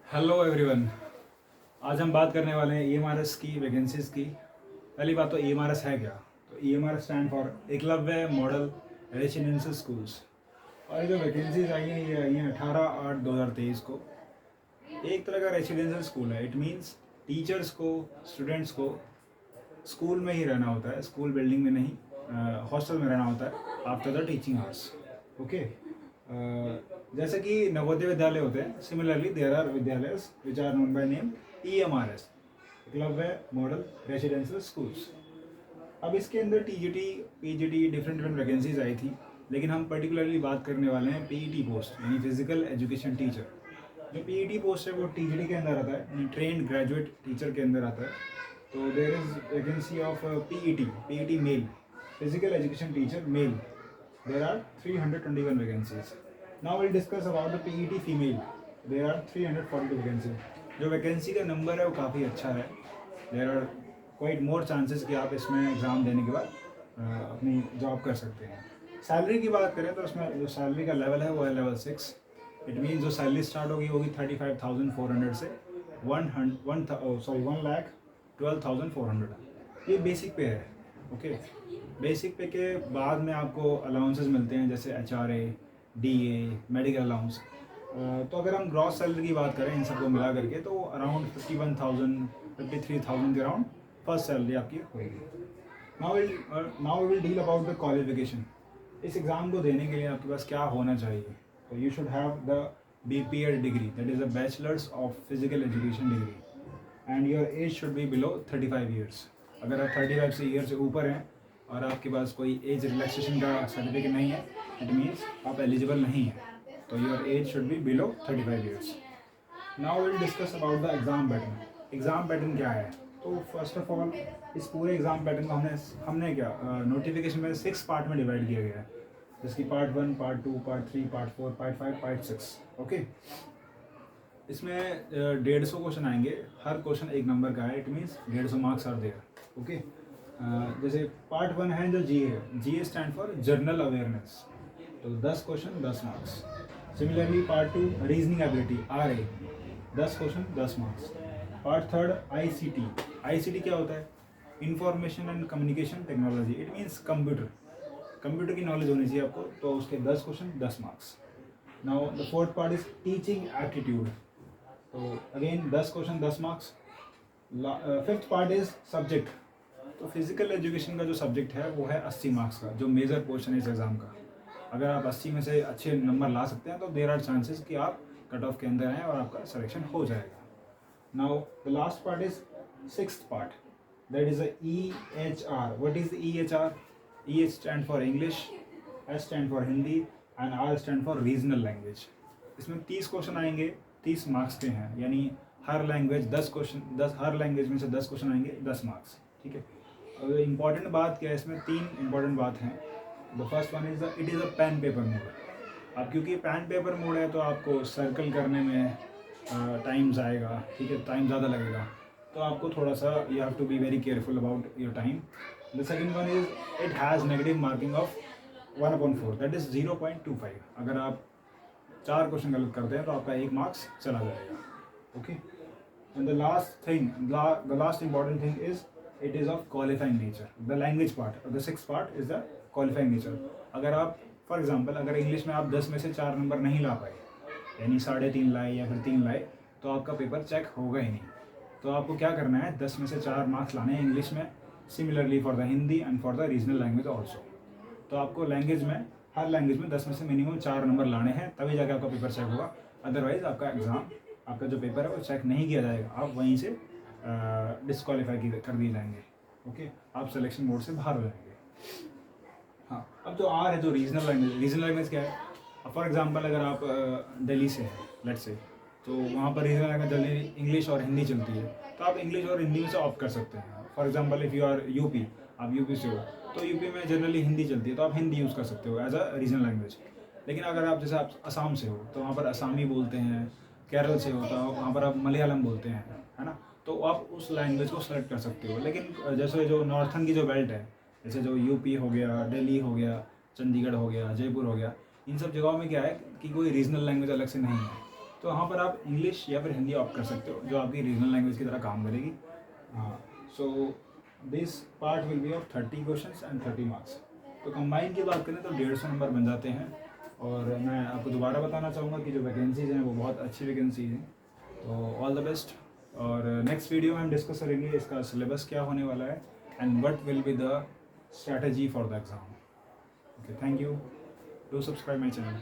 Hello everyone. आज हम बात करने वाले हैं ईएमआरएस की वैकेंसीज़ की। पहली बात तो ईएमआरएस है क्या। तो EMRS stand for Eklavya model residential schools. और ये जो वैकेंसीज आई हैं ये आई हैं 18/8/2023 को। एक तरह का रेसिडेंशियल स्कूल है। इट मीन्स टीचर्स को, स्टूडेंट्स को स्कूल में ही रहना होता है, स्कूल बिल्डिंग में नहीं, हॉस्टल में रहना होता है after the teaching hours. Okay. जैसे कि नवोदय विद्यालय होते हैं, similarly there are vidyalaya which are known by name EMRS, Eklavya model residential schools. अब इसके अंदर टीजीटी, पीजीटी डिफरेंट वैकेंसीज आई थी, लेकिन हम पर्टिकुलरली बात करने वाले हैं पीईटी पोस्ट यानी फिजिकल एजुकेशन टीचर। जो पीईटी पोस्ट है वो टीजीटी के अंदर आता है, यानी ट्रेंड ग्रेजुएट टीचर के अंदर आता है। तो there is vacancy of PET male, physical education teacher male. There are 321 vacancies. Now we'll discuss about the PET female. There are 342 vacancies. जो वैकेंसी का नंबर है वो काफ़ी अच्छा है। There are quite more chances कि आप इसमें एग्ज़ाम देने के बाद अपनी जॉब कर सकते हैं। सैलरी की बात करें तो उसमें जो सैलरी का लेवल है वो है लेवल 6। इट मीन्स जो सैलरी स्टार्ट होगी 35,400 से 1,12,400। ये बेसिक पे है। ओके। बेसिक पे के बाद में आपको अलाउंसेस मिलते हैं जैसे HRA, DA, मेडिकल अलाउंस। तो अगर हम ग्रॉस सैलरी की बात करें इन सबको मिला करके तो अराउंड 51,000 53,000 के अराउंड फर्स्ट सैलरी आपकी होगी। Now will deal about the qualification. इस एग्ज़ाम को देने के लिए आपके पास क्या होना चाहिए। तो you should have the BPEd degree, that is a bachelors of physical education degree, and your age should be below 35 years. अगर आप 35 से ईयर से ऊपर हैं और आपके पास कोई एज रिलैक्सेशन का सर्टिफिकेट नहीं है, इट मीन्स आप एलिजिबल नहीं हैं। तो your age should be below 35 years. Now will discuss about the exam pattern. Exam pattern क्या है। तो फर्स्ट ऑफ ऑल इस पूरे एग्ज़ाम पैटर्न को हमने क्या नोटिफिकेशन में 6 पार्ट में डिवाइड किया गया है, जिसकी part 1, part 2, part 3, part 4, part 5, part 6। Okay. इसमें 150 क्वेश्चन आएंगे, हर क्वेश्चन 1 नंबर का है। It means 150 marks are there. Okay. जैसे पार्ट 1 है जो जीए है, GA stand for general awareness, तो 10 question 10 marks. Similarly part 2 reasoning ability RA, 10 question 10 marks. Part 3 ICT। ICT क्या होता है, information and communication technology. It means computer की knowledge होनी चाहिए आपको, तो उसके 10 question 10 marks. Now the fourth part is teaching aptitude, तो again 10 question 10 marks. Fifth part is subject. तो फिजिकल एजुकेशन का जो सब्जेक्ट है वो है 80 मार्क्स का, जो मेजर पोर्शन है इस एग्ज़ाम का। अगर आप 80 में से अच्छे नंबर ला सकते हैं तो देर आर चांसेस कि आप कट ऑफ के अंदर हैं और आपका सिलेक्शन हो जाएगा। Now the last part is sixth part, that is EHR। What is EHR? EH stand for English, S stand for Hindi, and R stand for regional language. इसमें 30 क्वेश्चन आएंगे, 30 मार्क्स के हैं, यानी हर लैंग्वेज 10 क्वेश्चन, 10 हर language में से 10 question आएंगे, 10 marks. ठीक है। इम्पॉर्टेंट बात क्या है, इसमें 3 इम्पॉर्टेंट बात हैं। The first one is it is a pen paper mode. अब क्योंकि पेन पेपर मोड है तो आपको सर्कल करने में टाइम जाएगा, ठीक है, टाइम ज़्यादा लगेगा, तो आपको थोड़ा सा you have to be very careful about your time. The second one is it has negative marking of 1/4, that is 0.25। अगर आप 4 क्वेश्चन गलत करते हैं तो आपका 1 मार्क्स चला जाएगा। Okay. And the last important thing is it is of qualifying nature, the language part or the sixth part is the qualifying nature। अगर आप फॉर एग्जांपल अगर इंग्लिश में आप 10 में से 4 नंबर नहीं ला पाए, यानी 3.5 लाए या फिर 3 लाए, तो आपका पेपर चेक होगा ही नहीं। तो आपको क्या करना है, 10 में से 4 मार्क्स लाने हैं इंग्लिश में, similarly for the Hindi and for the regional language also. तो आपको लैंग्वेज में, हर लैंग्वेज में 10 में से मिनिमम 4 नंबर लाने हैं, तभी जाकर आपका पेपर चेक होगा। अदरवाइज आपका एग्ज़ाम, आपका जो पेपर है वो चेक नहीं किया जाएगा, आप वहीं से डिस्क्वालीफाई कर दिए जाएंगे। ओके। आप सिलेक्शन मोड से बाहर हो जाएंगे। हाँ, अब जो R है, जो रीजनल लैंग्वेज क्या है। अब फॉर एग्जांपल अगर आप दिल्ली से हैं लेट्स से, तो वहाँ पर रीजनल लैंग्वेज जल्दी इंग्लिश और हिंदी चलती है, तो आप इंग्लिश और हिंदी में से ऑप्ट कर सकते हैं। For example if you are UP, आप यूपी से हो, तो यूपी में जनरली हिंदी चलती है, तो आप हिंदी यूज़ कर सकते हो एज अ रीजनल लैंग्वेज। लेकिन अगर आप जैसे आप असम से हो तो वहाँ पर असमी बोलते हैं, केरल से हो तो वहाँ पर आप मलयालम बोलते हैं, है ना, तो आप उस लैंग्वेज को सेलेक्ट कर सकते हो। लेकिन जैसे जो नॉर्थन की जो बेल्ट है, जैसे जो यूपी हो गया, दिल्ली हो गया, चंडीगढ़ हो गया, जयपुर हो गया, इन सब जगहों में क्या है कि कोई रीजनल लैंग्वेज अलग से नहीं है। तो वहाँ पर आप इंग्लिश या फिर हिंदी ऑप्ट कर सकते हो, जो आपकी रीजनल लैंग्वेज की तरह काम करेगी। So this part will be of 30 questions and 30 marks. तो कंबाइन की बात करें तो 150 नंबर बन जाते हैं। और मैं आपको दोबारा बताना चाहूँगा कि जो वैकेंसीज़ हैं वो बहुत अच्छी वैकेंसीज हैं। तो ऑल द बेस्ट। और नेक्स्ट वीडियो में हम डिस्कस करेंगे इसका सिलेबस क्या होने वाला है and what will be the strategy for the exam. Okay, thank you. Do subscribe my channel.